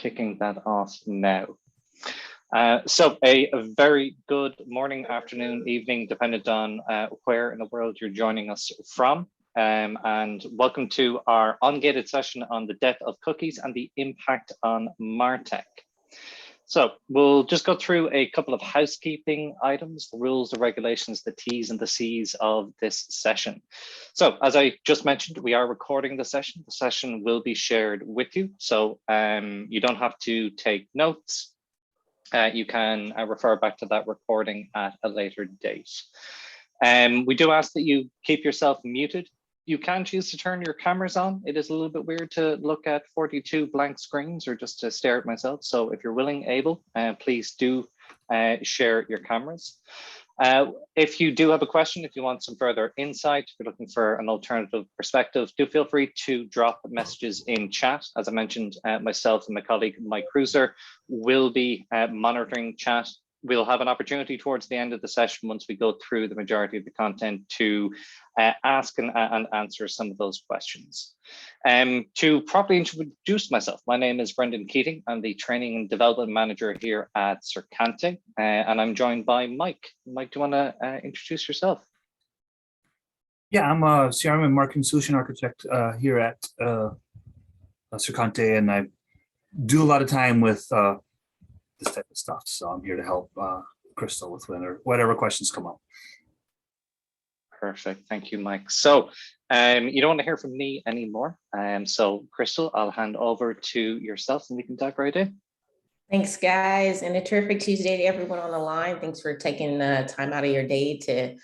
kicking that off now. So a very good morning, afternoon, evening, dependent on where in the world you're joining us from. And welcome to our Ungated session on the death of cookies and the impact on MarTech. So we'll just go through a couple of housekeeping items, the rules, the regulations, the T's and the C's of this session. So as I just mentioned, we are recording the session. The session will be shared with you. So you don't have to take notes. You can refer back to that recording at a later date. We do ask that you keep yourself muted. You can choose to turn your cameras on. It is a little bit weird to look at 42 blank screens or just to stare at myself. So if you're willing, able, please do share your cameras. If you do have a question, if you want some further insight, if you're looking for an alternative perspective, do feel free to drop messages in chat. As I mentioned, myself and my colleague, Mike Cruiser, will be monitoring chat. We'll have an opportunity towards the end of the session, once we go through the majority of the content, to ask and answer some of those questions. To properly introduce myself, my name is Brendan Keating. I'm the Training and Development Manager here at Ungated, and I'm joined by Mike. Mike, do you want to introduce yourself? Yeah, I'm a CRM and Marketing Solution Architect here at Ungated, and I do a lot of time with this type of stuff. So I'm here to help Crystal with whatever questions come up. Perfect. Thank you, Mike. So you don't want to hear from me anymore. So Crystal, I'll hand over to yourself and we can dive right in. Thanks, guys. And a terrific Tuesday to everyone on the line. Thanks for taking time out of your day to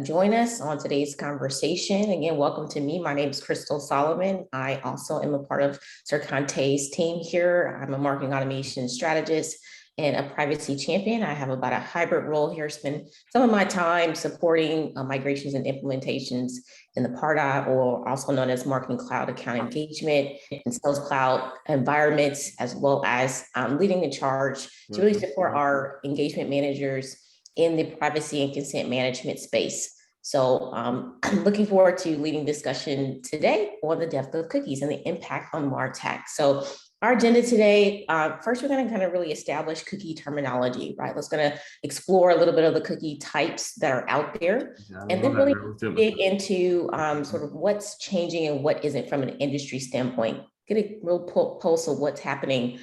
join us on today's conversation. Again, welcome to me. My name is Crystal Solomon. I also am a part of Ungated's team here. I'm a marketing automation strategist and a privacy champion. I have about a hybrid role here, spend some of my time supporting migrations and implementations in the PARDA, or also known as Marketing Cloud Account Engagement and Sales Cloud environments, as well as leading the charge to really support our engagement managers in the privacy and consent management space. So I'm looking forward to leading discussion today on the death of cookies and the impact on MarTech. So our agenda today, first, we're going to kind of really establish cookie terminology, right? Let's going to explore a little bit of the cookie types that are out there, and then really dig into sort of what's changing and what isn't from an industry standpoint, get a real pulse of what's happening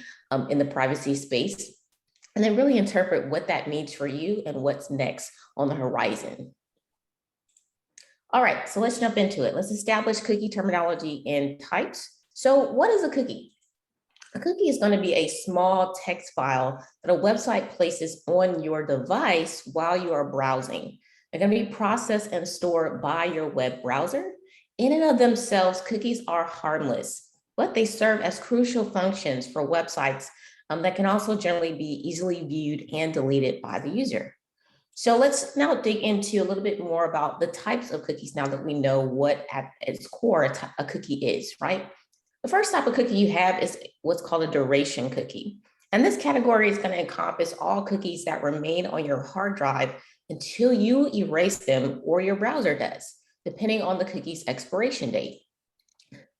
in the privacy space, and then really interpret what that means for you and what's next on the horizon. All right, so let's jump into it. Let's establish cookie terminology and types. So what is a cookie? A cookie is going to be a small text file that a website places on your device while you are browsing. They're going to be processed and stored by your web browser. In and of themselves, cookies are harmless, but they serve as crucial functions for websites that can also generally be easily viewed and deleted by the user. So let's now dig into a little bit more about the types of cookies now that we know what at its core a cookie is, right? The first type of cookie you have is what's called a duration cookie. And this category is going to encompass all cookies that remain on your hard drive until you erase them or your browser does, depending on the cookie's expiration date.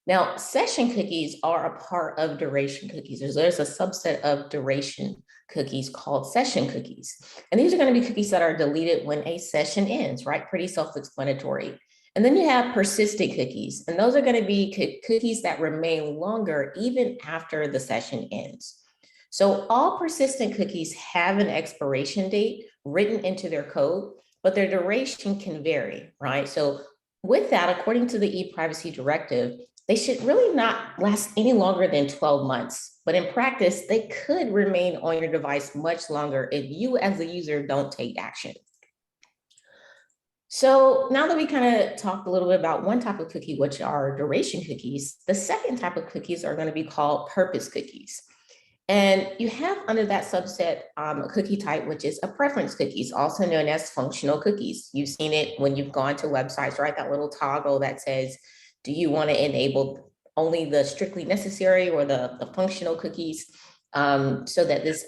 Now, session cookies are a part of duration cookies. There's a subset of duration cookies called session cookies. And these are going to be cookies that are deleted when a session ends, right? Pretty self-explanatory. And then you have persistent cookies, and those are going to be cookies that remain longer even after the session ends. So all persistent cookies have an expiration date written into their code, but their duration can vary, right? So with that, according to the e-privacy directive, they should really not last any longer than 12 months. But in practice, they could remain on your device much longer if you as a user don't take action. So now that we kind of talked a little bit about one type of cookie, which are duration cookies, the second type of cookies are going to be called purpose cookies. And you have under that subset a cookie type, which is a preference cookies, also known as functional cookies. You've seen it when you've gone to websites, right? That little toggle that says, do you want to enable only the strictly necessary or the functional cookies so that this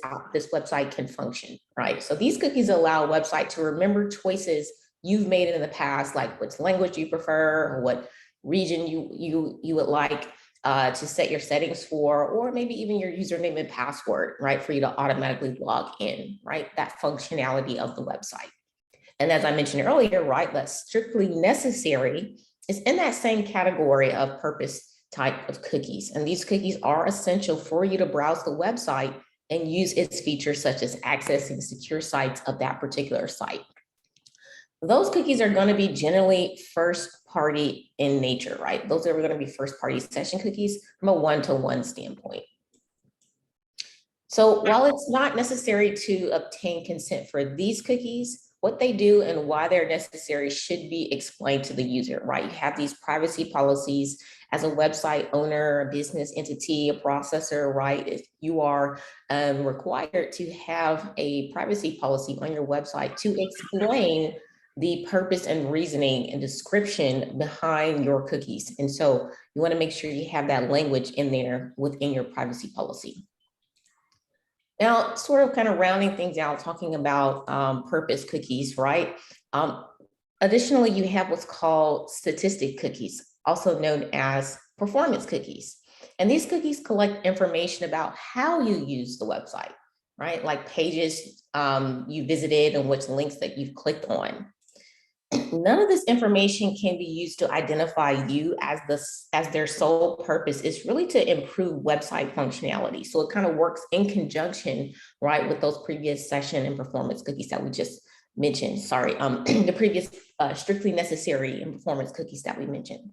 website can function, right? So these cookies allow a website to remember choices you've made in the past, like which language you prefer or what region you would like, to set your settings for, or maybe even your username and password, right? For you to automatically log in, right? That functionality of the website. And as I mentioned earlier, right, that's strictly necessary is in that same category of purpose type of cookies. And these cookies are essential for you to browse the website and use its features such as accessing secure sites of that particular site. Those cookies are going to be generally first party in nature, right? Those are going to be first party session cookies from a one-to-one standpoint. So while it's not necessary to obtain consent for these cookies, what they do and why they're necessary should be explained to the user, right? You have these privacy policies as a website owner, a business entity, a processor, right? If you are required to have a privacy policy on your website to explain the purpose and reasoning and description behind your cookies. And so you want to make sure you have that language in there within your privacy policy. Now, sort of kind of rounding things out, talking about purpose cookies, right? Additionally, you have what's called statistic cookies, also known as performance cookies. And these cookies collect information about how you use the website, right? Like pages you visited and which links that you've clicked on. None of this information can be used to identify you as their sole purpose is really to improve website functionality. So it kind of works in conjunction, right, with those previous session and performance cookies that we just mentioned. Sorry, the previous strictly necessary and performance cookies that we mentioned.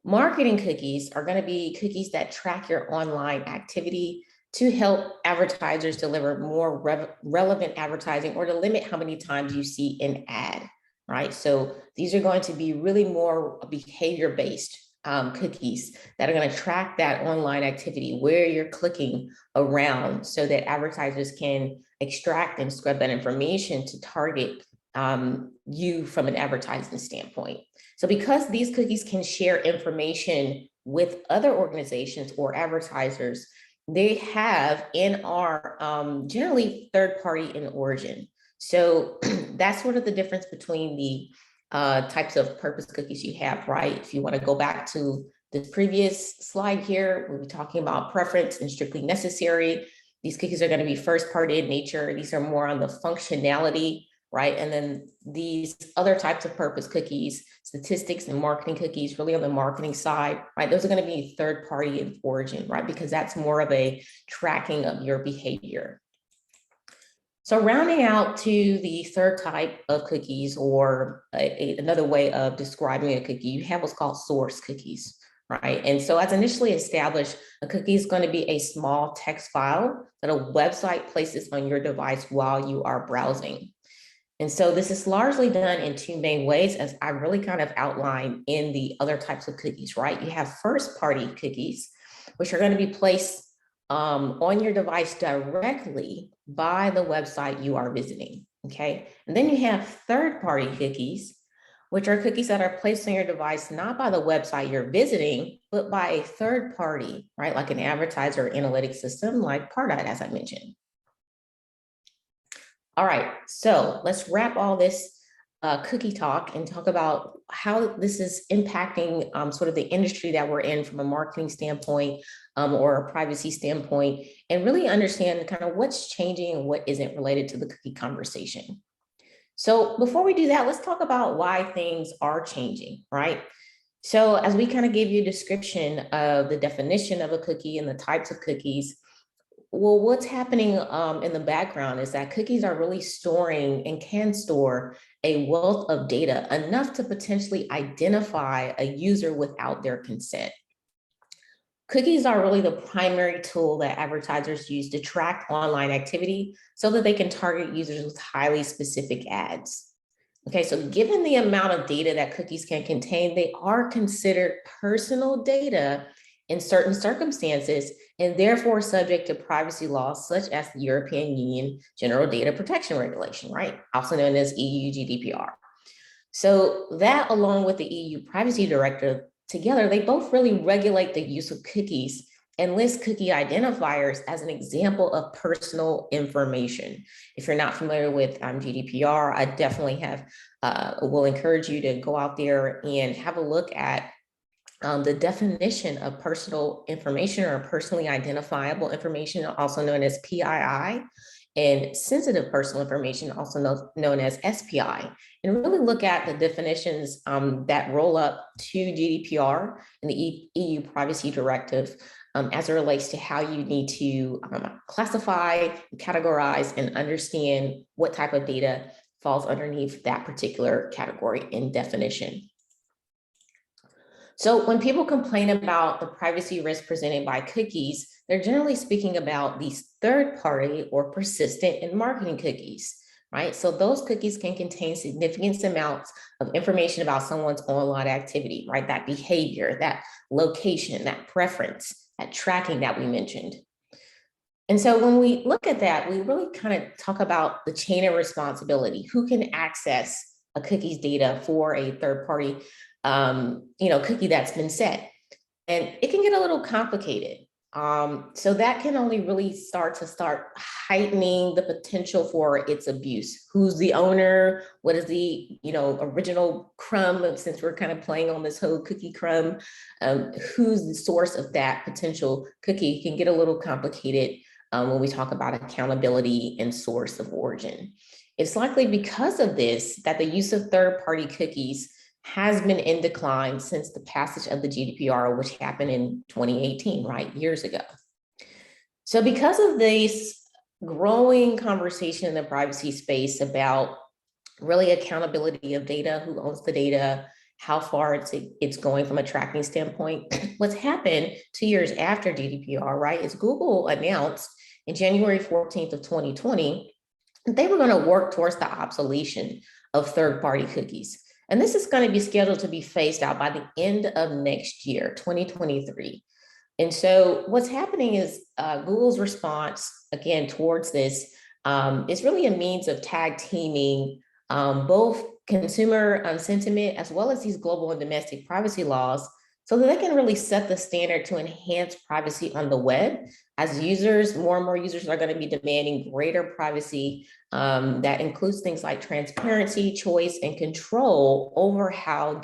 Marketing cookies are going to be cookies that track your online activity to help advertisers deliver more relevant advertising or to limit how many times you see an ad, right? So these are going to be really more behavior-based cookies that are going to track that online activity, where you're clicking around so that advertisers can extract and scrub that information to target you from an advertising standpoint. So because these cookies can share information with other organizations or advertisers, they have and are generally third party in origin. So that's sort of the difference between the types of purpose cookies you have, right? If you want to go back to this previous slide here, we'll be talking about preference and strictly necessary. These cookies are going to be first party in nature. These are more on the functionality, right? And then these other types of purpose cookies, statistics and marketing cookies, really on the marketing side, right? Those are going to be third party in origin, right? Because that's more of a tracking of your behavior. So rounding out to the third type of cookies, or another way of describing a cookie, you have what's called source cookies, right? And so as initially established, a cookie is going to be a small text file that a website places on your device while you are browsing. And so this is largely done in two main ways, as I really kind of outlined in the other types of cookies, right? You have first party cookies, which are going to be placed on your device directly by the website you are visiting, okay? And then you have third party cookies, which are cookies that are placed on your device, not by the website you're visiting, but by a third party, right? Like an advertiser analytics system like Pardot, as I mentioned. All right, so let's wrap all this cookie talk and talk about how this is impacting sort of the industry that we're in from a marketing standpoint or a privacy standpoint, and really understand kind of what's changing and what isn't related to the cookie conversation. So before we do that, let's talk about why things are changing, right? So as we kind of gave you a description of the definition of a cookie and the types of cookies, well, what's happening in the background is that cookies are really storing and can store a wealth of data, enough to potentially identify a user without their consent. Cookies are really the primary tool that advertisers use to track online activity so that they can target users with highly specific ads. Okay, so given the amount of data that cookies can contain, they are considered personal data in certain circumstances, and therefore subject to privacy laws such as the European Union General Data Protection Regulation, right? Also known as EU GDPR. So that, along with the EU Privacy Directive, together, they both really regulate the use of cookies and list cookie identifiers as an example of personal information. If you're not familiar with GDPR, I definitely will encourage you to go out there and have a look at the definition of personal information or personally identifiable information, also known as PII, and sensitive personal information, also known as SPI, and really look at the definitions that roll up to GDPR and the EU Privacy Directive as it relates to how you need to classify, categorize, and understand what type of data falls underneath that particular category and definition. So when people complain about the privacy risk presented by cookies, they're generally speaking about these third-party or persistent and marketing cookies, right? So those cookies can contain significant amounts of information about someone's online activity, right? That behavior, that location, that preference, that tracking that we mentioned. And so when we look at that, we really kind of talk about the chain of responsibility. Who can access a cookie's data for a third-party cookie that's been set? And it can get a little complicated. So that can only really start heightening the potential for its abuse. Who's the owner? What is the original crumb? Since we're kind of playing on this whole cookie crumb, who's the source of that potential cookie? Can get a little complicated when we talk about accountability and source of origin. It's likely because of this that the use of third-party cookies has been in decline since the passage of the GDPR, which happened in 2018, right, years ago. So because of this growing conversation in the privacy space about really accountability of data, who owns the data, how far it's going from a tracking standpoint, what's happened 2 years after GDPR, right, is Google announced in January 14th of 2020, that they were going to work towards the obsolescence of third-party cookies. And this is going to be scheduled to be phased out by the end of next year, 2023. And so what's happening is Google's response, again, towards this is really a means of tag teaming both consumer sentiment as well as these global and domestic privacy laws so that they can really set the standard to enhance privacy on the web. As users, more and more users are going to be demanding greater privacy that includes things like transparency, choice, and control over how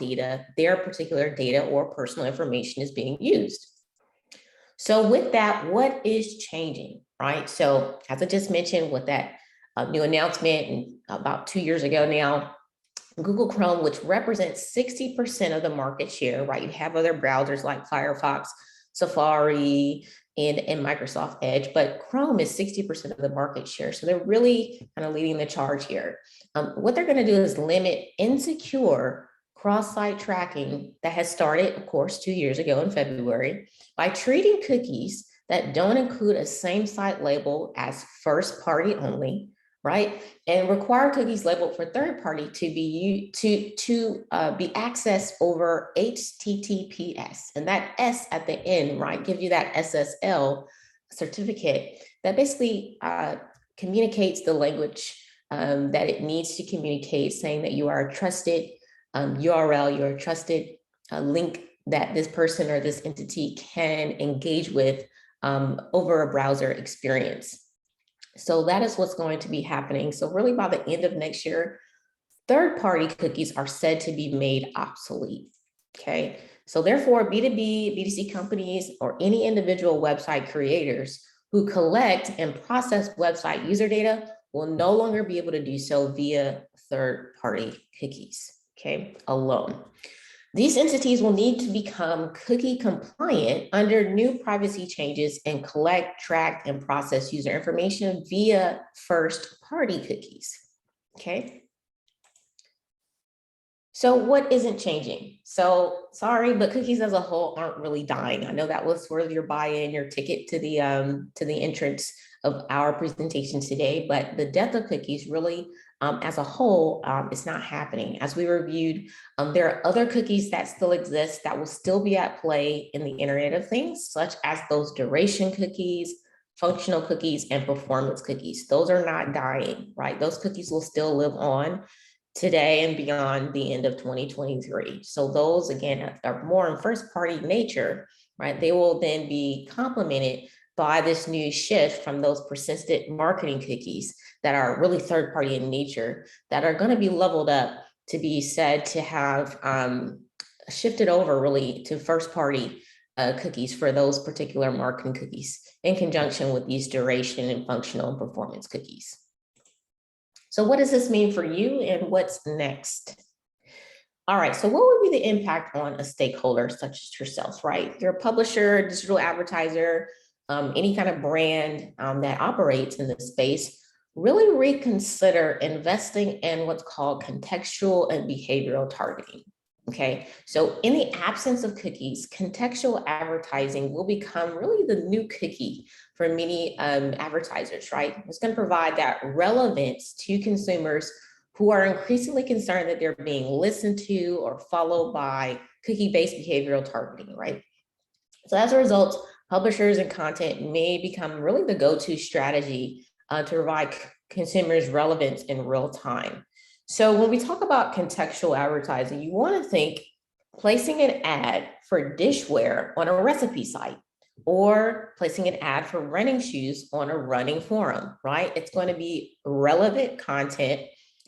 their particular data or personal information is being used. So with that, what is changing, right? So as I just mentioned with that new announcement and about 2 years ago now, Google Chrome, which represents 60% of the market share, right? You have other browsers like Firefox, Safari, and Microsoft Edge, but Chrome is 60% of the market share. So they're really kind of leading the charge here. What they're going to do is limit insecure cross-site tracking that has started, of course, 2 years ago in February by treating cookies that don't include a same site label as first party only, right? And require cookies labeled for third party to be accessed over HTTPS. And that S at the end, right, give you that SSL certificate that basically communicates the language that it needs to communicate, saying that you are a trusted URL, you're a trusted link that this person or this entity can engage with over a browser experience. So that is what's going to be happening. So really by the end of next year, third-party cookies are said to be made obsolete, okay? So therefore, B2B, B2C companies, or any individual website creators who collect and process website user data will no longer be able to do so via third-party cookies, okay, alone. These entities will need to become cookie compliant under new privacy changes and collect, track, and process user information via first-party cookies, okay? So what isn't changing? So sorry, but cookies as a whole aren't really dying. I know that was sort of your buy-in, your ticket to the entrance of our presentation today, but the death of cookies really as a whole, it's not happening. As we reviewed, there are other cookies that still exist that will still be at play in the Internet of Things, such as those duration cookies, functional cookies, and performance cookies. Those are not dying, right? Those cookies will still live on today and beyond the end of 2023. So those, again, are more in first-party nature, right? They will then be complemented by this new shift from those persistent marketing cookies that are really third-party in nature that are going to be leveled up to be said to have shifted over really to first party cookies for those particular marketing cookies in conjunction with these duration and functional and performance cookies. So what does this mean for you and what's next? All right, so what would be the impact on a stakeholder such as yourself, right? You're a publisher, digital advertiser, any kind of brand that operates in this space. Really reconsider investing in what's called contextual and behavioral targeting. Okay, so in the absence of cookies, contextual advertising will become really the new cookie for many advertisers, right? It's going to provide that relevance to consumers who are increasingly concerned that they're being listened to or followed by cookie-based behavioral targeting, right? So as a result, publishers and content may become really the go-to strategy to provide consumers relevance in real time. So when we talk about contextual advertising, you want to think placing an ad for dishware on a recipe site or placing an ad for running shoes on a running forum, right? It's going to be relevant content,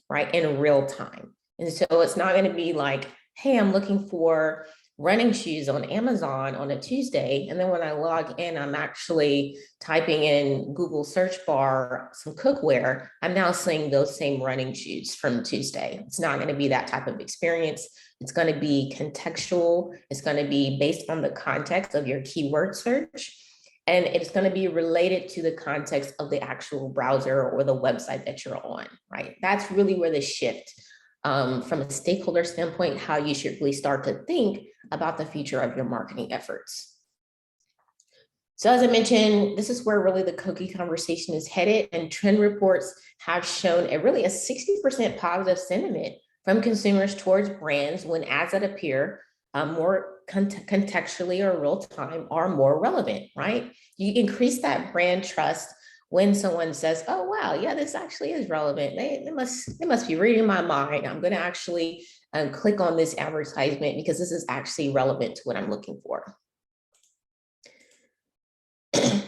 right, in real time. And so it's not going to be like, hey, I'm looking for running shoes on Amazon on a Tuesday. And then when I log in, I'm actually typing in Google search bar, some cookware. I'm now seeing those same running shoes from Tuesday. It's not going to be that type of experience. It's going to be contextual. It's going to be based on the context of your keyword search. And it's going to be related to the context of the actual browser or the website that you're on, right? That's really where the shift from a stakeholder standpoint, how you should really start to think about the future of your marketing efforts. So as I mentioned, this is where really the cookie conversation is headed, and trend reports have shown a 60% positive sentiment from consumers towards brands when ads that appear more contextually or real time are more relevant, right? You increase that brand trust when someone says, oh, wow, yeah, this actually is relevant. They must be reading my mind. I'm going to actually click on this advertisement because this is actually relevant to what I'm looking for.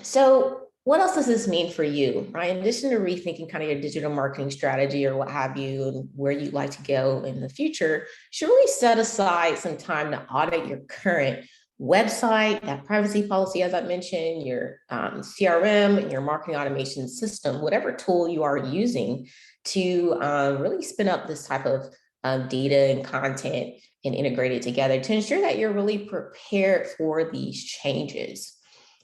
So what else does this mean for you, right? In addition to rethinking kind of your digital marketing strategy or what have you, and where you'd like to go in the future, you should really set aside some time to audit your current website, that privacy policy, as I mentioned, your CRM, your marketing automation system, whatever tool you are using to really spin up this type of data and content and integrate it together to ensure that you're really prepared for these changes.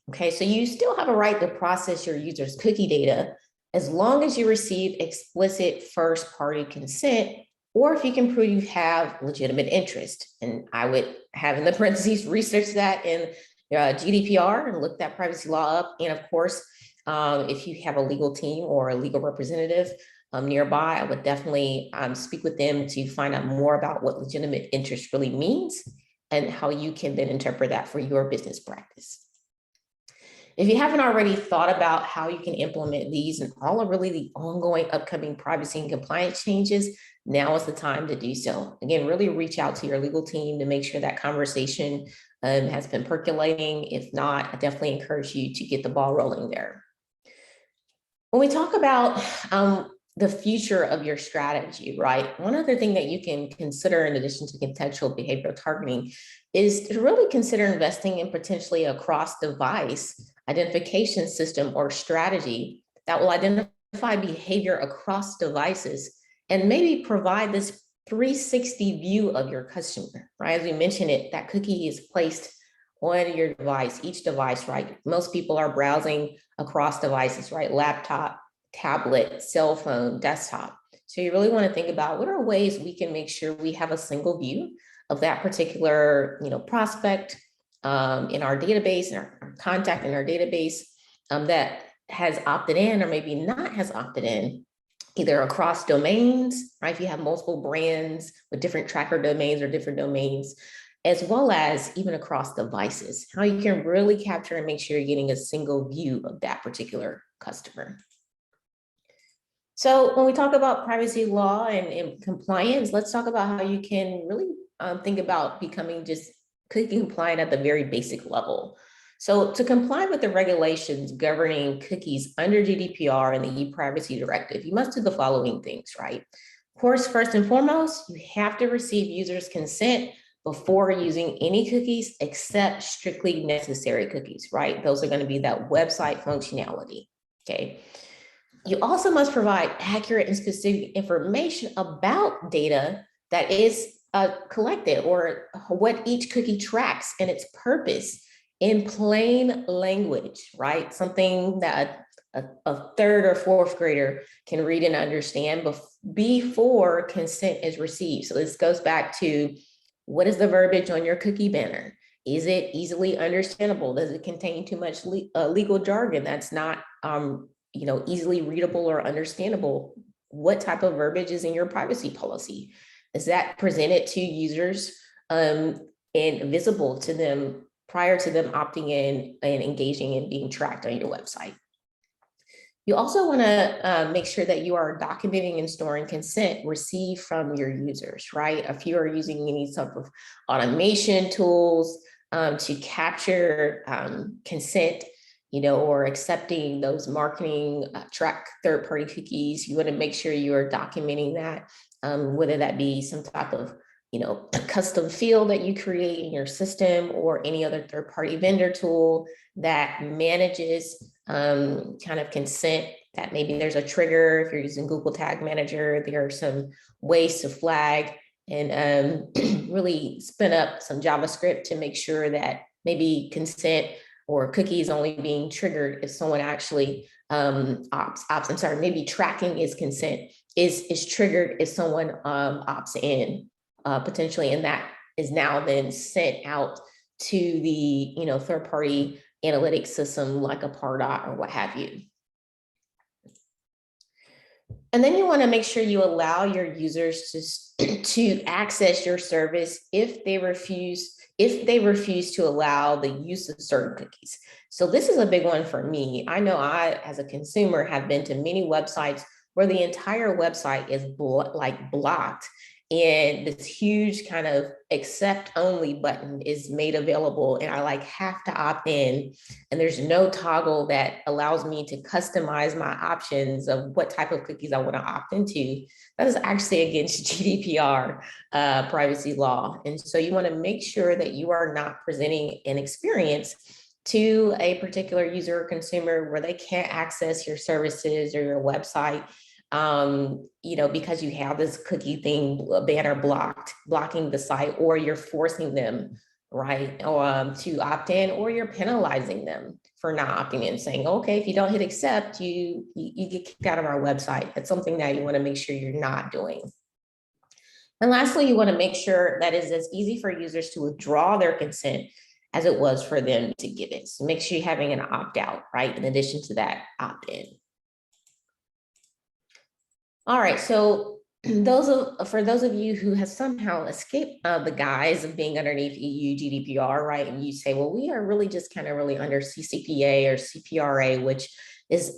Okay, so you still have a right to process your users' cookie data as long as you receive explicit first-party consent, or if you can prove you have legitimate interest. And I would have in the parentheses research that in GDPR and look that privacy law up. And of course, if you have a legal team or a legal representative nearby, I would definitely speak with them to find out more about what legitimate interest really means and how you can then interpret that for your business practice. If you haven't already thought about how you can implement these and all of really the ongoing upcoming privacy and compliance changes, now is the time to do so. Again, really reach out to your legal team to make sure that conversation has been percolating. If not, I definitely encourage you to get the ball rolling there. When we talk about the future of your strategy, right? One other thing that you can consider in addition to contextual behavioral targeting is to really consider investing in potentially a cross-device identification system or strategy that will identify behavior across devices and maybe provide this 360 view of your customer, right? As we mentioned it, that cookie is placed on your device, each device, right? Most people are browsing across devices, right? Laptop, tablet, cell phone, desktop. So you really want to think about what are ways we can make sure we have a single view of that particular, prospect in our database, and our contact in our database that has opted in or maybe not has opted in, either across domains, right? If you have multiple brands with different tracker domains or different domains, as well as even across devices, how you can really capture and make sure you're getting a single view of that particular customer. So when we talk about privacy law and compliance, let's talk about how you can really think about becoming just cookie compliant at the very basic level. So to comply with the regulations governing cookies under GDPR and the e-privacy directive, you must do the following things, right? Of course, first and foremost, you have to receive users' consent before using any cookies except strictly necessary cookies, right? Those are going to be that website functionality, okay? You also must provide accurate and specific information about data that is collected, or what each cookie tracks and its purpose in plain language, right? Something that a third or fourth grader can read and understand before consent is received. So this goes back to, what is the verbiage on your cookie banner? Is it easily understandable? Does it contain too much legal jargon that's not easily readable or understandable? What type of verbiage is in your privacy policy? Is that presented to users and visible to them prior to them opting in and engaging and being tracked on your website? You also want to make sure that you are documenting and storing consent received from your users, right? If you are using any type of automation tools to capture consent, or accepting those marketing track third-party cookies, you want to make sure you are documenting that, whether that be some type of custom field that you create in your system, or any other third-party vendor tool that manages kind of consent. That maybe there's a trigger. If you're using Google Tag Manager, there are some ways to flag and really spin up some JavaScript to make sure that maybe consent or cookies only being triggered if someone actually maybe tracking is consent is triggered if someone opts in potentially, and that is now then sent out to the third-party analytics system like a Pardot or what have you. And then you want to make sure you allow your users to access your service if they refuse to allow the use of certain cookies. So this is a big one for me. I know I, as a consumer, have been to many websites where the entire website is blocked, and this huge kind of accept only button is made available, and I have to opt in, and there's no toggle that allows me to customize my options of what type of cookies I want to opt into. That is actually against GDPR privacy law. And so you want to make sure that you are not presenting an experience to a particular user or consumer where they can't access your services or your website, because you have this cookie thing banner blocking the site, or you're forcing them, right, to opt in, or you're penalizing them for not opting in, saying, okay, if you don't hit accept, you get kicked out of our website. That's something that you want to make sure you're not doing. And lastly, you want to make sure that it's as easy for users to withdraw their consent as it was for them to give it. So make sure you're having an opt-out, right, in addition to that opt-in. All right, so for those of you who have somehow escaped the guise of being underneath EU GDPR, right, and you say, well, we are really just kind of really under CCPA or CPRA, which is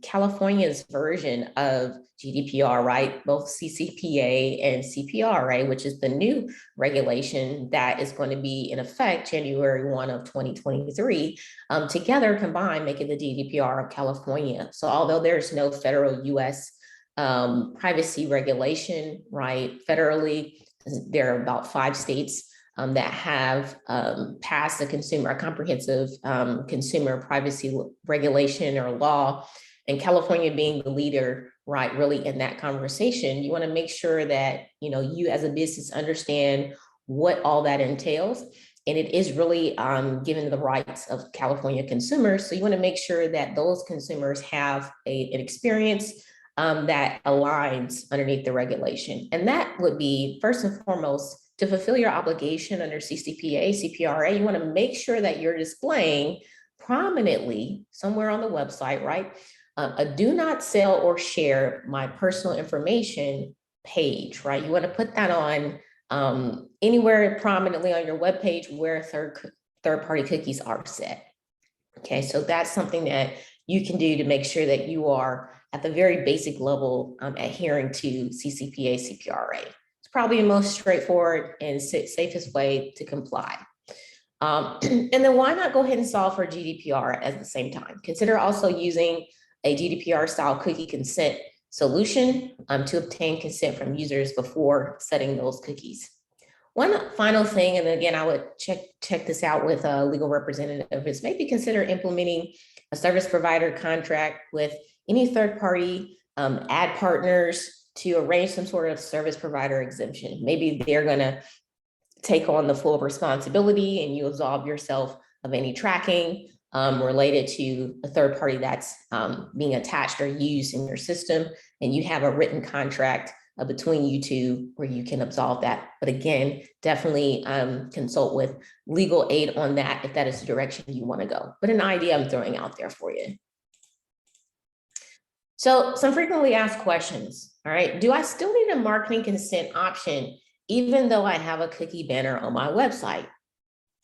California's version of GDPR, right? Both CCPA and CPRA, which is the new regulation that is going to be in effect January 1 of 2023, together combined, making the GDPR of California. So although there's no federal US privacy regulation, right, federally, there are about 5 states that have passed a comprehensive consumer privacy regulation or law, and California being the leader, right, really in that conversation. You want to make sure that you as a business understand what all that entails, and it is really given the rights of California consumers. So you want to make sure that those consumers have an experience that aligns underneath the regulation, and that would be first and foremost, to fulfill your obligation under CCPA, CPRA, you want to make sure that you're displaying prominently somewhere on the website, right, a do not sell or share my personal information page, right? You want to put that on anywhere prominently on your web page where third-party cookies are set. Okay, so that's something that you can do to make sure that you are at the very basic level adhering to CCPA, CPRA. Probably the most straightforward and safest way to comply. And then why not go ahead and solve for GDPR at the same time? Consider also using a GDPR style cookie consent solution to obtain consent from users before setting those cookies. One final thing, and again, I would check this out with a legal representative, is maybe consider implementing a service provider contract with any third party ad partners to arrange some sort of service provider exemption. Maybe they're going to take on the full responsibility and you absolve yourself of any tracking related to a third party that's being attached or used in your system, and you have a written contract between you two where you can absolve that. But again, definitely consult with legal aid on that if that is the direction you want to go. But an idea I'm throwing out there for you. So some frequently asked questions. All right, do I still need a marketing consent option even though I have a cookie banner on my website?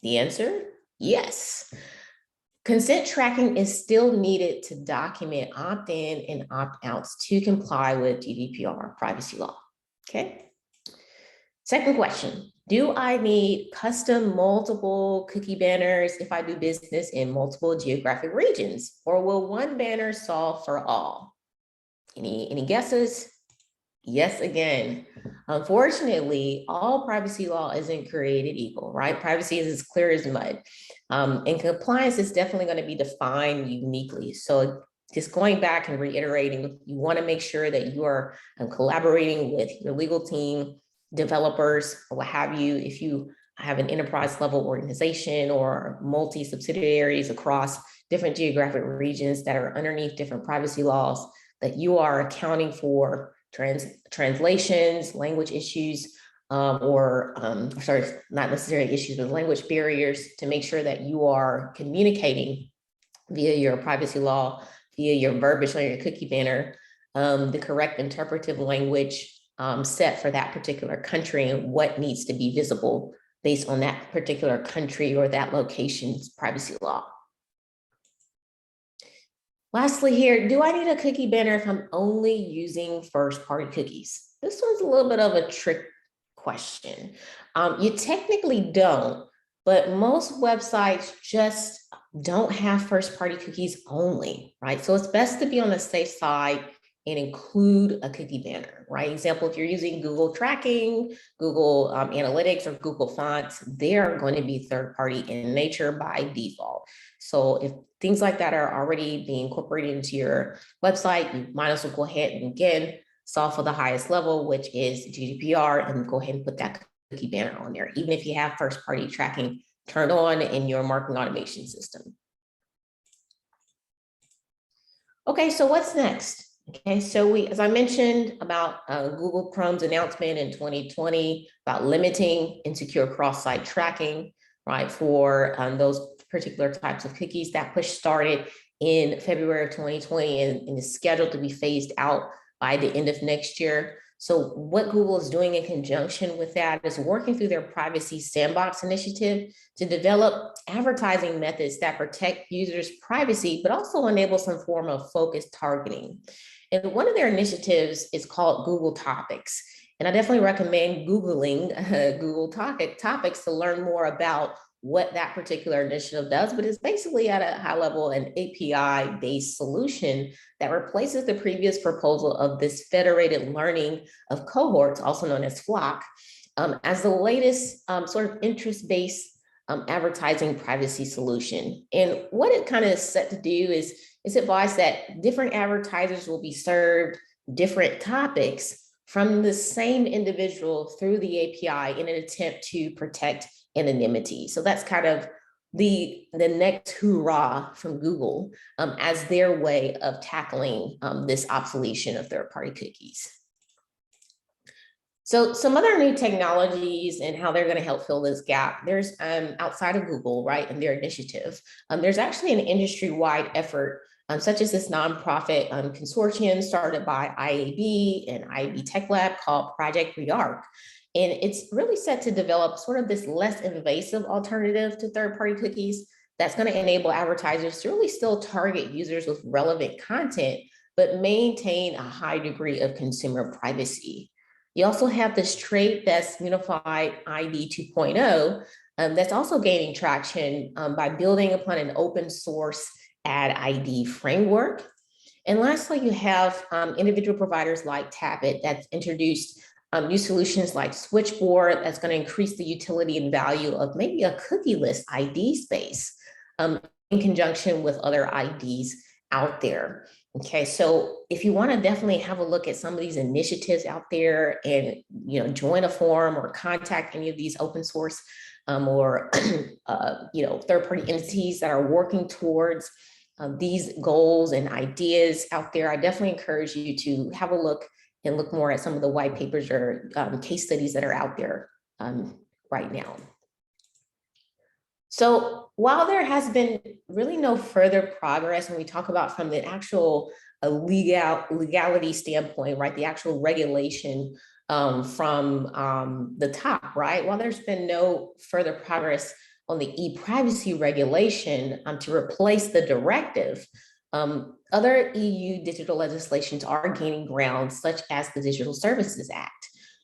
The answer, yes. Consent tracking is still needed to document opt-in and opt-outs to comply with GDPR privacy law, okay? Second question, do I need custom multiple cookie banners if I do business in multiple geographic regions, or will one banner solve for all? Any guesses? Yes, again. Unfortunately, all privacy law isn't created equal, right? Privacy is as clear as mud. And compliance is definitely going to be defined uniquely. So just going back and reiterating, you want to make sure that you are collaborating with your legal team, developers, or what have you. If you have an enterprise level organization or multi-subsidiaries across different geographic regions that are underneath different privacy laws, that you are accounting for translations, language issues, sorry, not necessarily issues, but language barriers, to make sure that you are communicating via your privacy law, via your verbiage on your cookie banner, the correct interpretive language set for that particular country and what needs to be visible based on that particular country or that location's privacy law. Lastly here, do I need a cookie banner if I'm only using first-party cookies? This one's a little bit of a trick question. You technically don't, but most websites just don't have first-party cookies only, right? So it's best to be on the safe side and include a cookie banner, right? Example, if you're using Google tracking, Google Analytics, or Google Fonts, they are going to be third-party in nature by default. So if things like that are already being incorporated into your website, you might as well go ahead and again, solve for the highest level, which is GDPR, and go ahead and put that cookie banner on there, even if you have first-party tracking turned on in your marketing automation system. Okay, so what's next? Okay, so as I mentioned about Google Chrome's announcement in 2020 about limiting insecure cross-site tracking, right, for those particular types of cookies. That push started in February of 2020 and is scheduled to be phased out by the end of next year. So what Google is doing in conjunction with that is working through their privacy sandbox initiative to develop advertising methods that protect users' privacy, but also enable some form of focused targeting. And one of their initiatives is called Google Topics. And I definitely recommend Googling Google Topics to learn more about what that particular initiative does, but it's basically at a high level an API-based solution that replaces the previous proposal of this federated learning of cohorts, also known as FLoC, as the latest sort of interest-based advertising privacy solution. And what it kind of is set to do is advise that different advertisers will be served different topics from the same individual through the API in an attempt to protect anonymity. So that's kind of the next hurrah from Google as their way of tackling this obsolescence of third-party cookies. So some other new technologies and how they're going to help fill this gap. There's outside of Google, right, and their initiative, there's actually an industry-wide effort such as this nonprofit consortium started by IAB and IAB Tech Lab called Project Rearc. And it's really set to develop sort of this less invasive alternative to third-party cookies that's going to enable advertisers to really still target users with relevant content, but maintain a high degree of consumer privacy. You also have this Trade Desk Unified ID 2.0 that's also gaining traction by building upon an open source ad ID framework. And lastly, you have individual providers like Tapit that's introduced new solutions like Switchboard that's going to increase the utility and value of maybe a cookieless ID space in conjunction with other IDs out there. Okay, so if you want to definitely have a look at some of these initiatives out there and join a forum or contact any of these open source or third-party entities that are working towards these goals and ideas out there, I definitely encourage you to have a look and look more at some of the white papers or case studies that are out there right now. So while there has been really no further progress when we talk about from the actual legality standpoint, right, the actual regulation from the top, right, while there's been no further progress on the e-privacy regulation to replace the directive, other EU digital legislations are gaining ground, such as the Digital Services Act.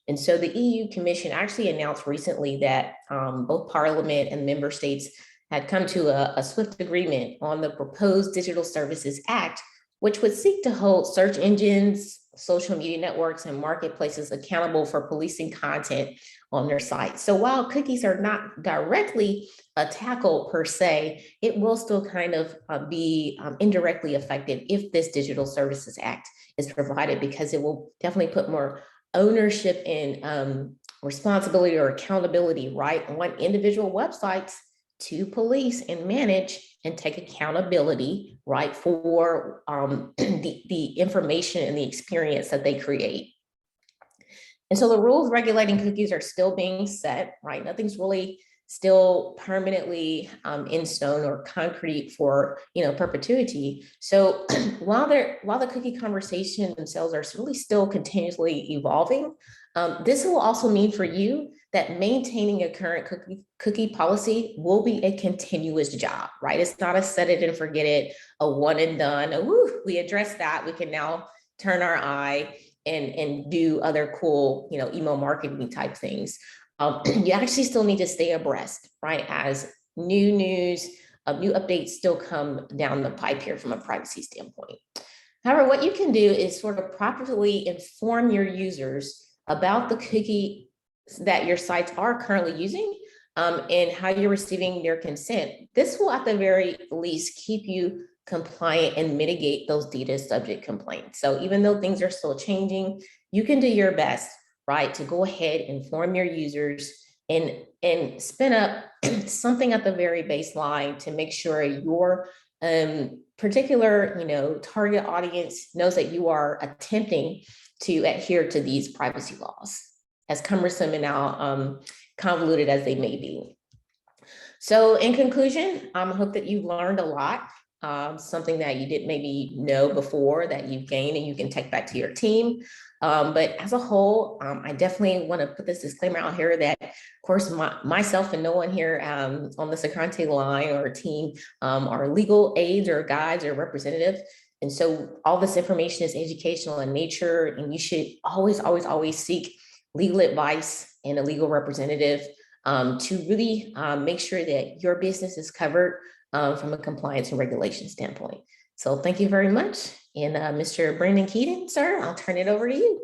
And so the EU Commission actually announced recently that both Parliament and member states had come to a swift agreement on the proposed Digital Services Act, which would seek to hold search engines, social media networks, and marketplaces accountable for policing content on their sites. So while cookies are not directly tackled per se, it will still kind of be indirectly affected if this Digital Services Act is provided, because it will definitely put more ownership and responsibility or accountability, right, on individual websites to police and manage and take accountability, right, for the information and the experience that they create. And so the rules regulating cookies are still being set, right? Nothing's really still permanently in stone or concrete for perpetuity. So while the cookie conversation themselves are really still continuously evolving, this will also mean for you that maintaining a current cookie policy will be a continuous job, right? It's not a set it and forget it, a one and done. We addressed that. We can now turn our eye and do other cool, email marketing type things. You actually still need to stay abreast, right? As new news, new updates still come down the pipe here from a privacy standpoint. However, what you can do is sort of properly inform your users about the cookie that your sites are currently using and how you're receiving their consent. This will at the very least keep you compliant and mitigate those data subject complaints. So even though things are still changing, you can do your best, right, to go ahead and inform your users and spin up something at the very baseline to make sure your particular target audience knows that you are attempting to adhere to these privacy laws, as cumbersome and now convoluted as they may be. So in conclusion, I hope that you've learned a lot, something that you didn't maybe know before that you've gained and you can take back to your team. But as a whole, I definitely want to put this disclaimer out here that, of course, myself and no one here on the Ungated line or team are legal aides or guides or representatives. And so all this information is educational in nature, and you should always, always, always seek legal advice and a legal representative to really make sure that your business is covered from a compliance and regulation standpoint. So thank you very much. And Mr. Brandon Keaton, sir, I'll turn it over to you.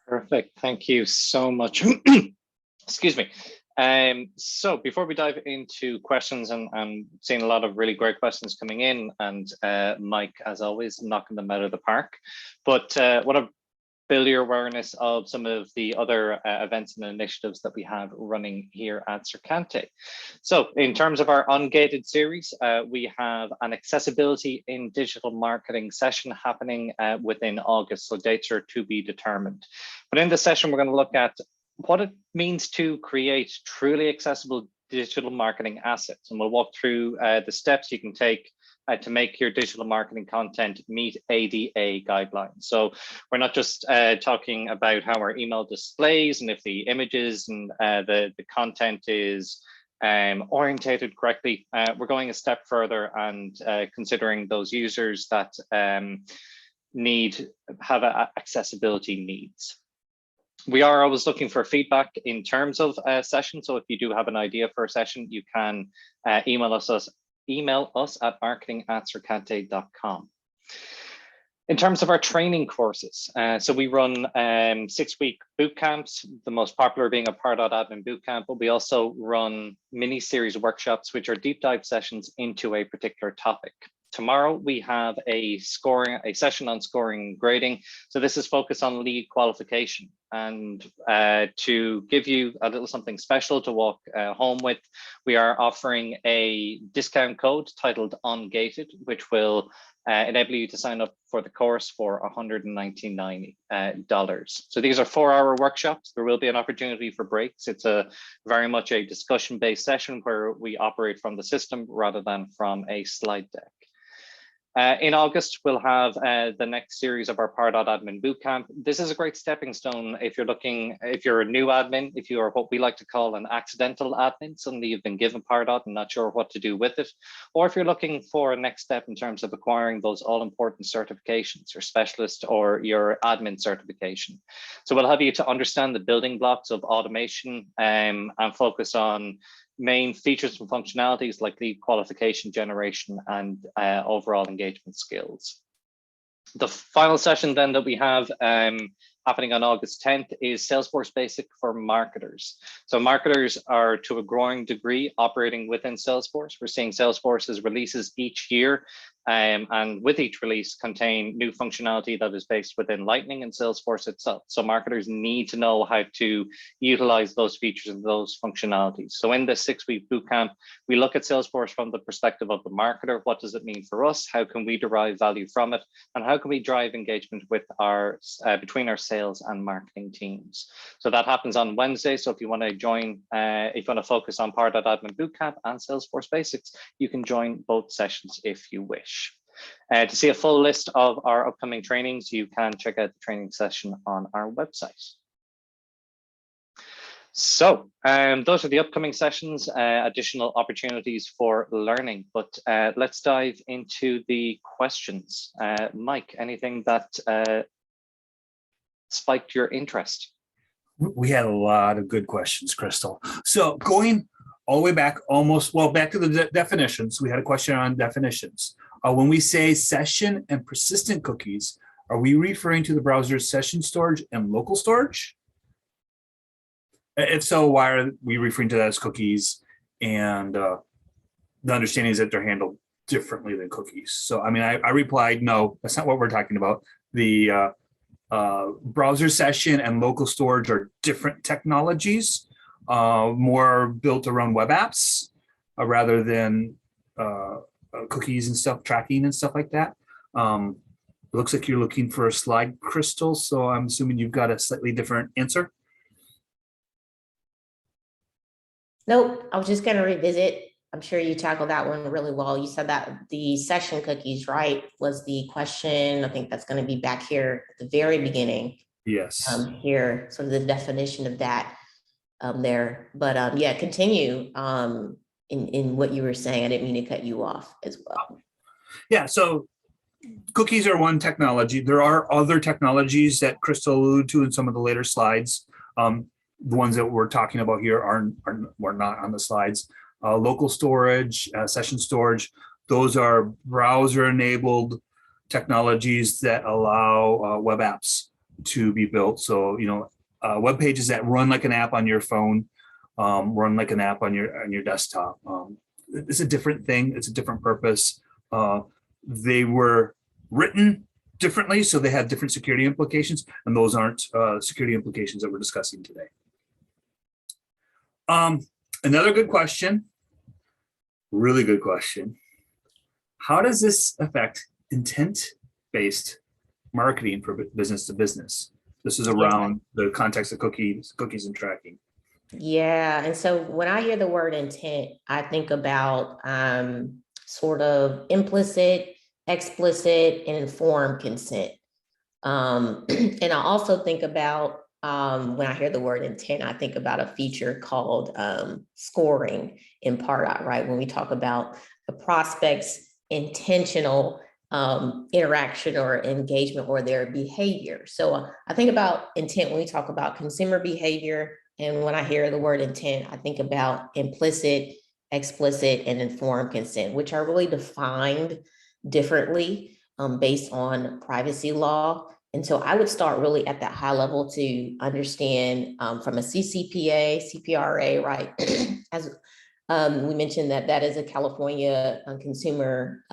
Perfect. Thank you so much. Excuse me. So before we dive into questions, and I'm seeing a lot of really great questions coming in, and Mike, as always, knocking them out of the park. But what a build your awareness of some of the other events and initiatives that we have running here at Sercante. So in terms of our Ungated series, we have an accessibility in digital marketing session happening within August. So dates are to be determined. But in this session, we're going to look at what it means to create truly accessible digital marketing assets. And we'll walk through the steps you can take to make your digital marketing content meet ADA guidelines. So we're not just talking about how our email displays and if the images and the content is orientated correctly. We're going a step further and considering those users that have accessibility needs. We are always looking for feedback in terms of sessions. So if you do have an idea for a session, you can email us at marketing@sercante.com. In terms of our training courses, so we run 6-week boot camps, the most popular being a Pardot admin boot camp, but we also run mini series workshops, which are deep dive sessions into a particular topic. Tomorrow we have a session on scoring and grading. So this is focused on lead qualification, and to give you a little something special to walk home with, we are offering a discount code titled Ungated, which will enable you to sign up for the course for $199. So these are 4-hour workshops. There will be an opportunity for breaks. It's very much a discussion-based session where we operate from the system rather than from a slide deck. In August, we'll have the next series of our Pardot Admin Bootcamp. This is a great stepping stone if you're a new admin, if you are what we like to call an accidental admin, suddenly you've been given Pardot and not sure what to do with it, or if you're looking for a next step in terms of acquiring those all-important certifications, your specialist or your admin certification. So we'll have you to understand the building blocks of automation and focus on main features and functionalities like lead qualification generation and overall engagement skills. The final session then that we have happening on August 10th is Salesforce Basic for marketers. So marketers are to a growing degree operating within Salesforce. We're seeing Salesforce's releases each year, and with each release contain new functionality that is based within Lightning and Salesforce itself. So marketers need to know how to utilize those features and those functionalities. So in this 6-week bootcamp, we look at Salesforce from the perspective of the marketer. What does it mean for us? How can we derive value from it? And how can we drive engagement with our between our sales and marketing teams? So that happens on Wednesday. So if you want to join, if you want to focus on Pardot Admin Bootcamp and Salesforce Basics, you can join both sessions if you wish. To see a full list of our upcoming trainings, you can check out the training session on our website. So those are the upcoming sessions, additional opportunities for learning, but let's dive into the questions. Mike, anything that spiked your interest? We had a lot of good questions, Crystal. So going all the way back, back to the definitions, we had a question on definitions. When we say session and persistent cookies, are we referring to the browser's session storage and local storage? If so, why are we referring to that as cookies? And the understanding is that they're handled differently than cookies. So, I mean, I replied, no, that's not what we're talking about. The browser session and local storage are different technologies, more built around web apps rather than cookies and stuff, tracking and stuff like that. It looks like you're looking for a slide, Crystal, so I'm assuming you've got a slightly different answer. Nope, I was just going to revisit. I'm sure you tackled that one really well. You said that the session cookies, right, was the question. I think that's going to be back here at the very beginning. Yes. Here, sort of the definition of that there. But yeah, continue in what you were saying. I didn't mean to cut you off as well. Yeah, so cookies are one technology. There are other technologies that Crystal alluded to in some of the later slides. The ones that we're talking about here were not on the slides. Local storage, session storage, those are browser-enabled technologies that allow web apps to be built. So, web pages that run like an app on your phone, run like an app on your desktop. It's a different thing. It's a different purpose. They were written differently, so they have different security implications, and those aren't security implications that we're discussing today. Another good question, really good question. How does this affect intent-based marketing for business to business? This is around the context of cookies and tracking. Yeah, and so when I hear the word intent, I think about sort of implicit, explicit, and informed consent. And I also think about when I hear the word intent, I think about a feature called scoring in Pardot, right? When we talk about the prospect's intentional interaction or engagement or their behavior. So I think about intent when we talk about consumer behavior. And when I hear the word intent, I think about implicit, explicit, and informed consent, which are really defined differently based on privacy law. And so I would start really at that high level to understand from a CCPA, CPRA, right? As we mentioned that is a California consumer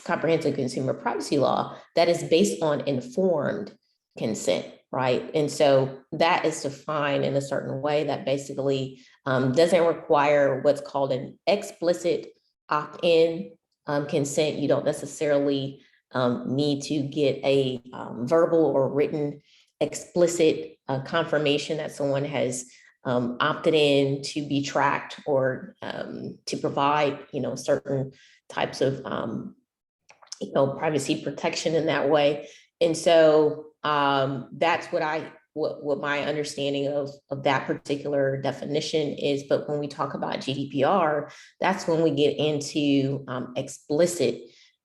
comprehensive consumer privacy law that is based on informed consent, right? And so that is defined in a certain way that basically doesn't require what's called an explicit opt-in consent. You don't necessarily need to get a verbal or written explicit confirmation that someone has opted in to be tracked or to provide, certain types of, privacy protection in that way. And so that's what my understanding of that particular definition is. But when we talk about GDPR, that's when we get into explicit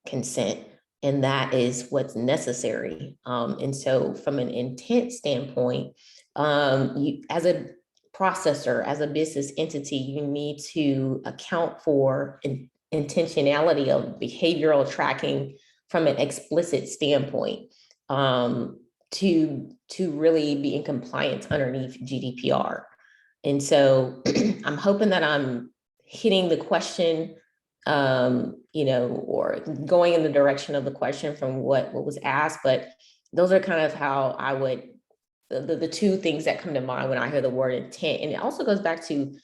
consent. And that is what's necessary. And so from an intent standpoint, you, as a processor, as a business entity, you need to account for intentionality of behavioral tracking from an explicit standpoint to really be in compliance underneath GDPR. And so I'm hoping that I'm hitting the question, or going in the direction of the question from what was asked, but those are kind of how I would, the two things that come to mind when I hear the word intent. And it also goes back to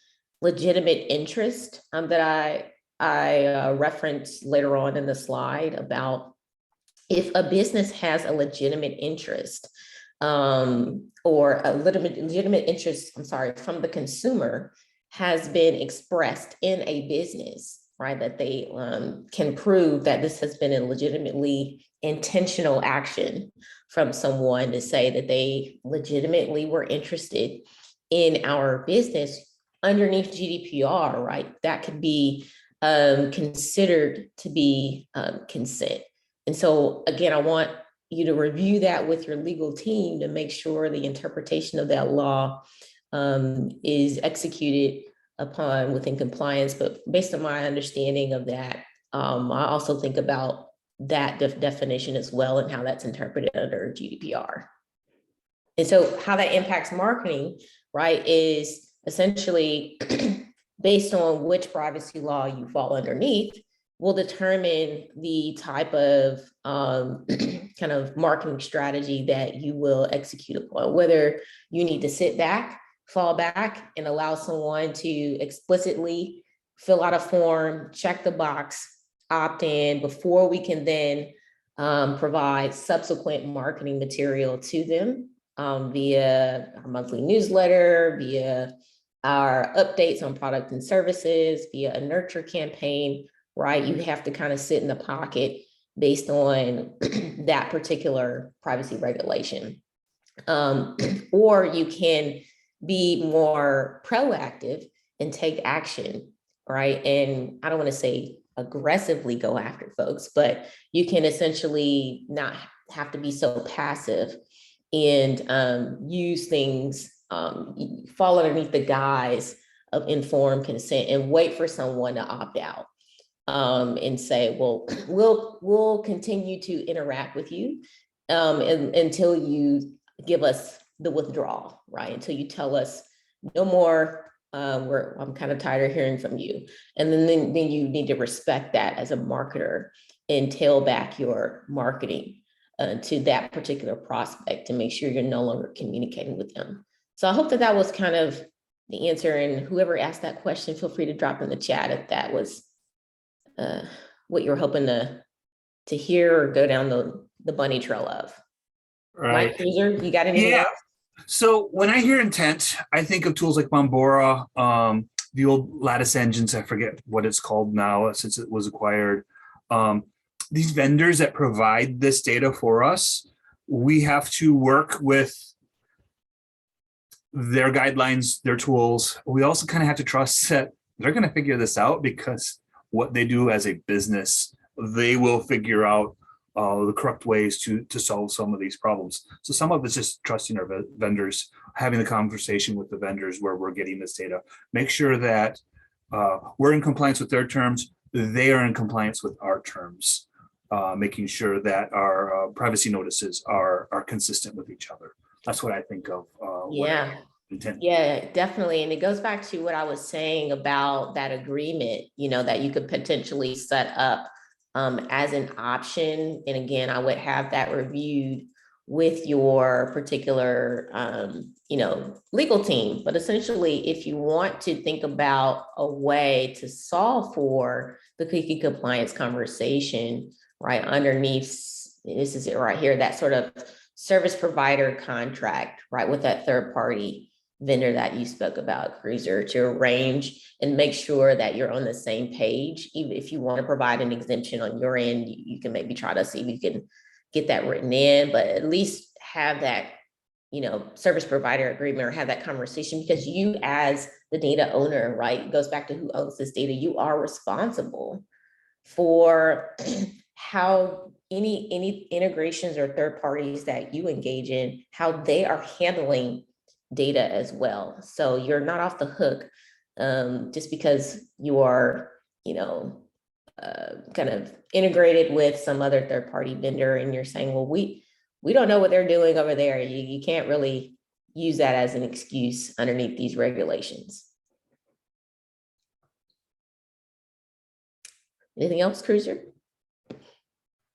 legitimate interest that I referenced later on in the slide about if a business has a legitimate interest or a legitimate interest, from the consumer has been expressed in a business, right? That they can prove that this has been a legitimately intentional action from someone to say that they legitimately were interested in our business underneath GDPR, right? That could be considered to be consent. And so again, I want you to review that with your legal team to make sure the interpretation of that law is executed upon within compliance. But based on my understanding of that, I also think about that definition as well and how that's interpreted under GDPR. And so how that impacts marketing, right, is essentially based on which privacy law you fall underneath will determine the type of kind of marketing strategy that you will execute upon, whether you need to sit back, fall back, and allow someone to explicitly fill out a form, check the box, opt in before we can then provide subsequent marketing material to them via our monthly newsletter, via our updates on product and services, via a nurture campaign, right? You have to kind of sit in the pocket based on that particular privacy regulation. Or you can be more proactive and take action, right? And I don't want to say aggressively go after folks, but you can essentially not have to be so passive and use things, fall underneath the guise of informed consent and wait for someone to opt out and say, well, we'll continue to interact with you until you give us the withdrawal, right? Until you tell us no more, I'm kind of tired of hearing from you. And then you need to respect that as a marketer and tail back your marketing to that particular prospect to make sure you're no longer communicating with them. So I hope that was kind of the answer, and whoever asked that question, feel free to drop in the chat if that was what you were hoping to hear or go down the bunny trail of. Right. Mike, user, you got anything else? So when I hear intent, I think of tools like Bombora, the old Lattice engines. I forget what it's called now since it was acquired. These vendors that provide this data for us, we have to work with their guidelines, their tools. We also kind of have to trust that they're going to figure this out, because what they do as a business, they will figure out the correct ways to solve some of these problems. So some of it's just trusting our vendors, having the conversation with the vendors where we're getting this data, make sure that we're in compliance with their terms, they are in compliance with our terms. making sure that our privacy notices are consistent with each other. That's what I think of. Yeah. Yeah, definitely. And it goes back to what I was saying about that agreement, that you could potentially set up as an option. And again, I would have that reviewed with your particular, legal team. But essentially, if you want to think about a way to solve for the cookie compliance conversation, right underneath, this is it right here, that sort of service provider contract, right, with that third party vendor that you spoke about, Cruiser, to arrange and make sure that you're on the same page. Even if you want to provide an exemption on your end, you can maybe try to see if you can get that written in, but at least have that, service provider agreement, or have that conversation, because you as the data owner, right, it goes back to who owns this data. You are responsible for how any integrations or third parties that you engage in, how they are handling data as well. So you're not off the hook just because you are, kind of integrated with some other third party vendor, and you're saying, well, we don't know what they're doing over there. You can't really use that as an excuse underneath these regulations. Anything else, Cruiser?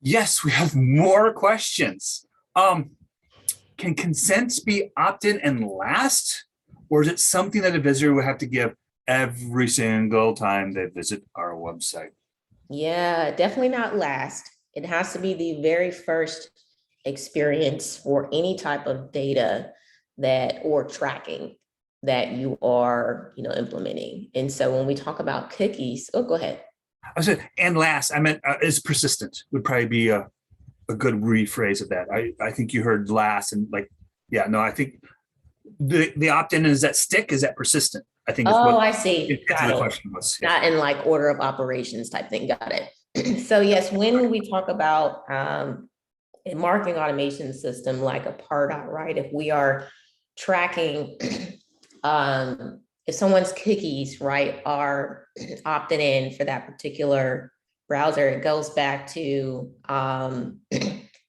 Yes, we have more questions. Can consents be opt-in and last, or is it something that a visitor would have to give every single time they visit our website? Yeah, definitely not last. It has to be the very first experience for any type of data or tracking that you are, implementing. And so when we talk about cookies, go ahead. I said, and last, I meant is persistent would probably be a good rephrase of that. I think you heard last, and I think the opt-in is that stick, is that persistent? I think is what I see. Got the it. question was. Yeah. Not in like order of operations type thing. Got it. So yes, when we talk about a marketing automation system like a Pardot, right? If we are tracking, if someone's cookies, right, are opted in for that particular browser, it goes back to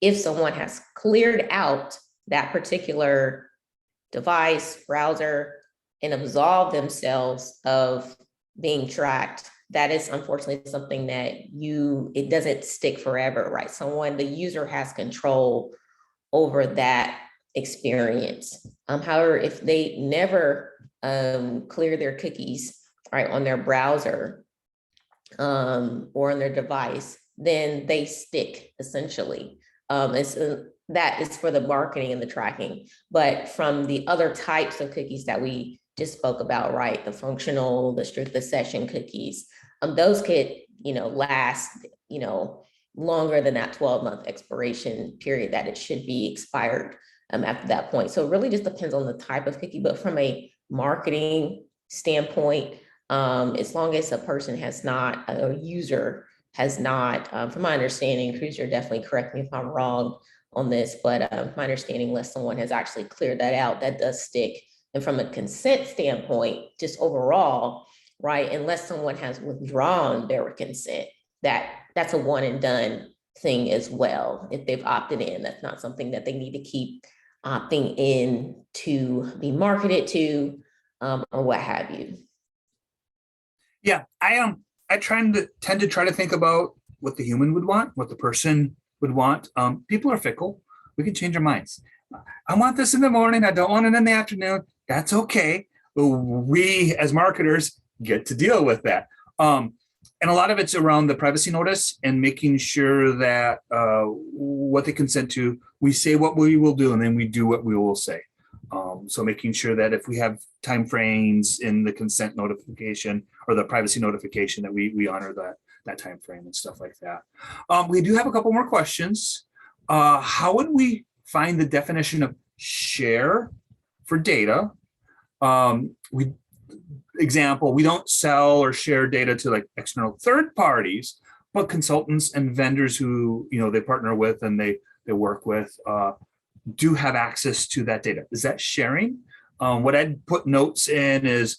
if someone has cleared out that particular device, browser, and absolved themselves of being tracked, that is unfortunately something that it doesn't stick forever, right? The user has control over that experience. However, if they never clear their cookies, right, on their browser or on their device, then they stick essentially. That is for the marketing and the tracking. But from the other types of cookies that we just spoke about, right, the functional, the session cookies, those could, last, longer than that 12-month expiration period that it should be expired after that point. So it really just depends on the type of cookie. But from a marketing standpoint, as long as a person has not, a user has not, from my understanding, Cruiser, definitely correct me if I'm wrong on this, but my understanding, unless someone has actually cleared that out, that does stick. And from a consent standpoint, just overall, right, unless someone has withdrawn their consent, that's a one and done thing as well. If they've opted in, that's not something that they need to keep opting in to be marketed to, or what have you. Yeah, I tend to try to think about what the human would want, what the person would want. People are fickle. We can change our minds. I want this in the morning. I don't want it in the afternoon. That's okay. We as marketers get to deal with that. And a lot of it's around the privacy notice and making sure that what they consent to, we say what we will do, and then we do what we will say. So making sure that if we have timeframes in the consent notification or the privacy notification, that we honor that time frame and stuff like that. We do have a couple more questions. How would we find the definition of share for data? We don't sell or share data to like external third parties, but consultants and vendors who they partner with and they work with do have access to that data. Is that sharing? What I'd put notes in is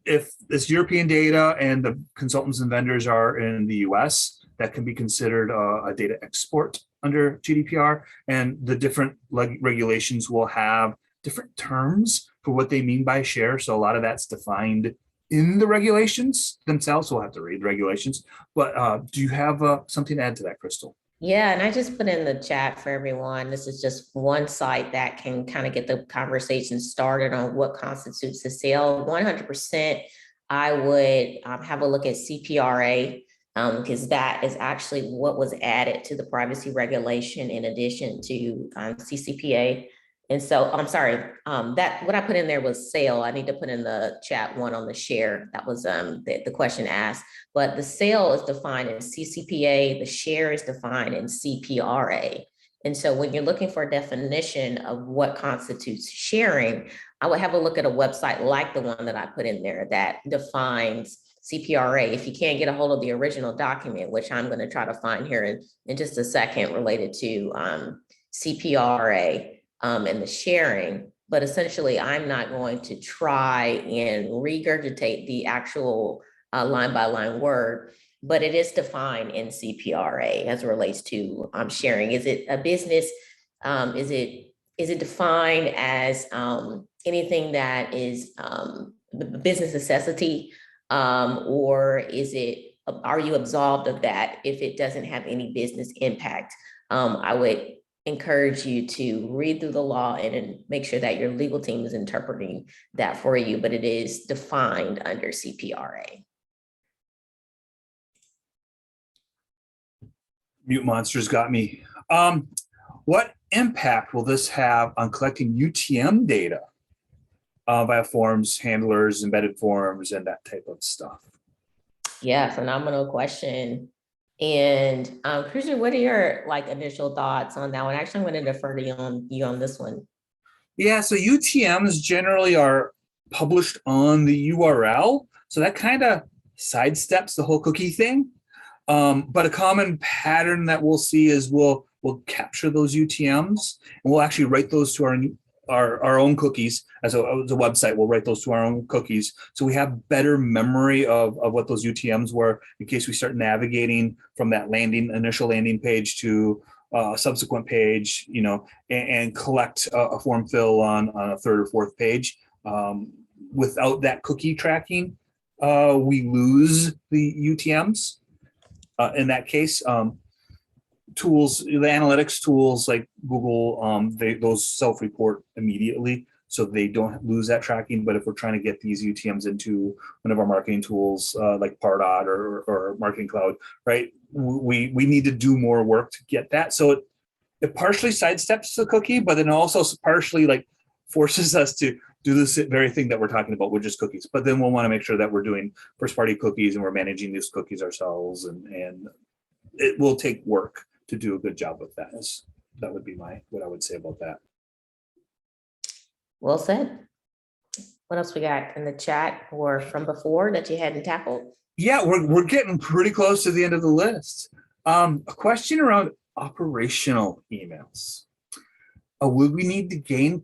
if this European data and the consultants and vendors are in the US, that can be considered a data export under GDPR, and the different regulations will have different terms for what they mean by share. So a lot of that's defined in the regulations themselves. We'll have to read regulations. But do you have something to add to that, Crystal? Yeah, and I just put in the chat for everyone. This is just one site that can kind of get the conversation started on what constitutes a sale. 100%, I would have a look at CPRA, because that is actually what was added to the privacy regulation in addition to CCPA. And so I'm sorry, that what I put in there was sale. I need to put in the chat one on the share. That was the question asked. But the sale is defined in CCPA, the share is defined in CPRA. And so when you're looking for a definition of what constitutes sharing, I would have a look at a website like the one that I put in there that defines CPRA. If you can't get a hold of the original document, which I'm going to try to find here in just a second related to CPRA and the sharing, but essentially I'm not going to try and regurgitate the actual line by line word, but it is defined in CPRA as it relates to sharing. Is it a business? Is it defined as anything that is business necessity, or is it, are you absolved of that if it doesn't have any business impact? I would encourage you to read through the law and make sure that your legal team is interpreting that for you, but it is defined under CPRA. Mute monsters got me. What impact will this have on collecting UTM data via forms, handlers, embedded forms, and that type of stuff? Yeah, phenomenal question. And Christian, what are your initial thoughts on that one? Actually, I'm going to defer to you on this one. Yeah, so UTMs generally are published on the URL. So that kind of sidesteps the whole cookie thing. But a common pattern that we'll see is we'll capture those UTMs and we'll actually write those to our own cookies as a website. We'll write those to our own cookies, so we have better memory of what those UTMs were in case we start navigating from that initial landing page to a subsequent page, and collect a form fill on a third or fourth page. Without that cookie tracking, we lose the UTMs. In that case, tools, the analytics tools like Google, those self-report immediately, so they don't lose that tracking. But if we're trying to get these UTMs into one of our marketing tools like Pardot or Marketing Cloud, right, we need to do more work to get that. So it partially sidesteps the cookie, but then also partially forces us to do this very thing that we're talking about with just cookies. But then we'll want to make sure that we're doing first-party cookies and we're managing these cookies ourselves, and it will take work to do a good job with that. That would be what I would say about that. Well said. What else we got in the chat or from before that you hadn't tackled? Yeah, we're getting pretty close to the end of the list. A question around operational emails. Would we need to gain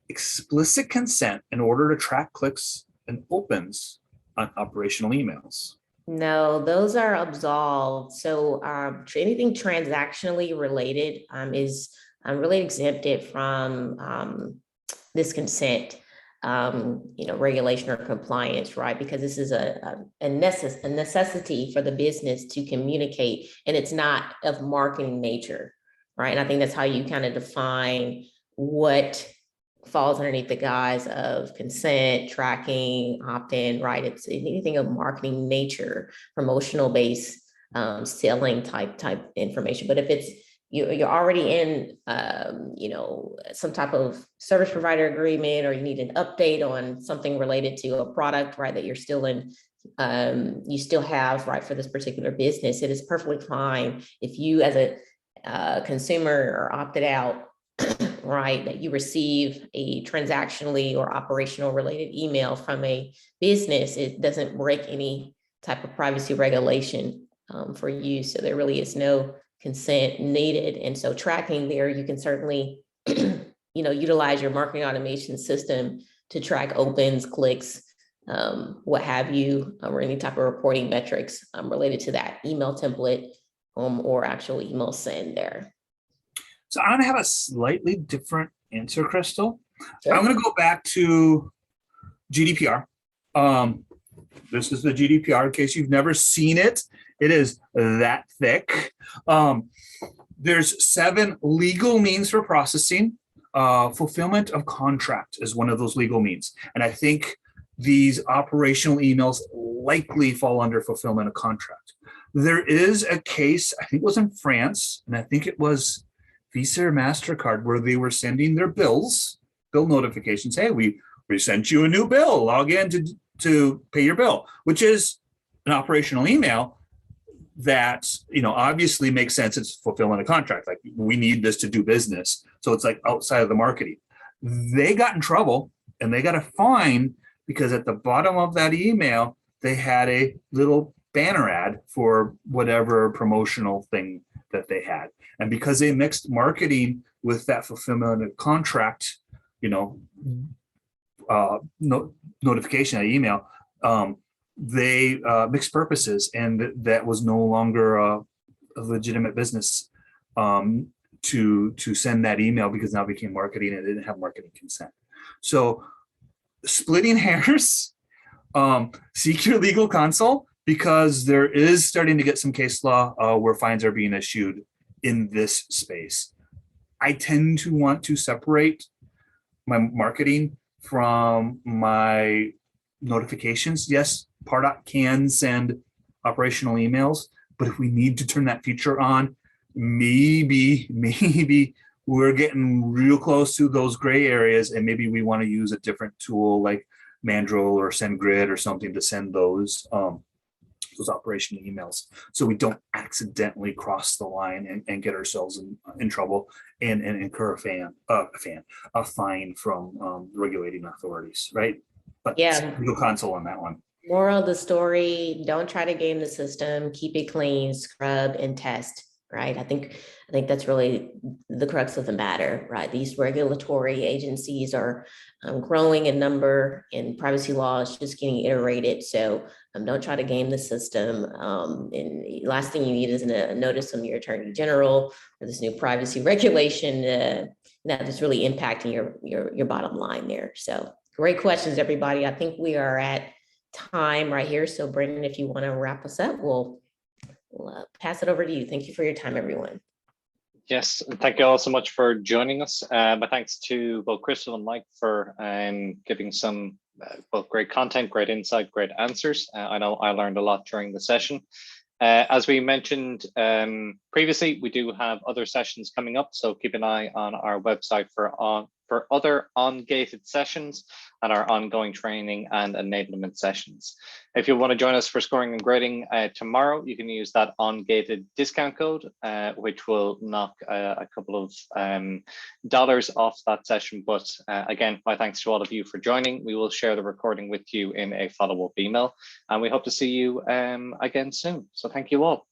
explicit consent in order to track clicks and opens on operational emails? No, those are absolved. So anything transactionally related is really exempted from this consent, regulation or compliance, right? Because this is a necessity for the business to communicate, and it's not of marketing nature, right? And I think that's how you kind of define what falls underneath the guise of consent, tracking, opt-in, right? It's anything of marketing nature, promotional based, selling type information. But if it's you're already in, some type of service provider agreement, or you need an update on something related to a product, right, that you're still in, you still have, right, for this particular business, it is perfectly fine if you as a consumer are opted out, right, that you receive a transactionally or operational related email from a business. It doesn't break any type of privacy regulation for you. So there really is no consent needed. And so tracking there, you can certainly, utilize your marketing automation system to track opens, clicks, what have you, or any type of reporting metrics related to that email template or actual email send there. So I'm gonna have a slightly different answer, Crystal. Sure. I'm gonna go back to GDPR. This is the GDPR. In case you've never seen it, it is that thick. There's 7 legal means for processing. Fulfillment of contract is one of those legal means. And I think these operational emails likely fall under fulfillment of contract. There is a case, I think it was in France, and I think it was Visa or MasterCard, where they were sending their bill notifications. Hey, we sent you a new bill. Log in to pay your bill, which is an operational email that, obviously makes sense. It's fulfillment of contract. Like, we need this to do business. So it's like outside of the marketing. They got in trouble and they got a fine because at the bottom of that email, they had a little banner ad for whatever promotional thing that they had. And because they mixed marketing with that fulfillment of contract, notification, that email, they mixed purposes, and that was no longer a legitimate business to send that email, because now it became marketing and it didn't have marketing consent. So splitting hairs, seek your legal counsel, because there is starting to get some case law where fines are being issued in this space. I tend to want to separate my marketing from my notifications. Yes, Pardot can send operational emails, but if we need to turn that feature on, maybe we're getting real close to those gray areas, and maybe we want to use a different tool like Mandrill or SendGrid or something to send those operational emails, so we don't accidentally cross the line and get ourselves in trouble and incur a fine from regulating authorities, right? But yeah, legal counsel on that one. Moral of the story: don't try to game the system. Keep it clean, scrub, and test. Right. I think that's really the crux of the matter. Right. These regulatory agencies are growing in number, and privacy law is just getting iterated. So don't try to game the system. And last thing you need is a notice from your attorney general or this new privacy regulation that's really impacting your bottom line there. So great questions, everybody. I think we are at time right here. So Brendan, if you want to wrap us up, we'll pass it over to you. Thank you for your time, everyone. Yes, thank you all so much for joining us. My thanks to both Crystal and Mike for giving some both great content, great insight, great answers. I know I learned a lot during the session. As we mentioned previously, we do have other sessions coming up, so keep an eye on our website for other Ungated sessions and our ongoing training and enablement sessions. If you want to join us for scoring and grading tomorrow, you can use that Ungated discount code, which will knock a couple of dollars off that session. But again, my thanks to all of you for joining. We will share the recording with you in a follow-up email, and we hope to see you again soon. So thank you all.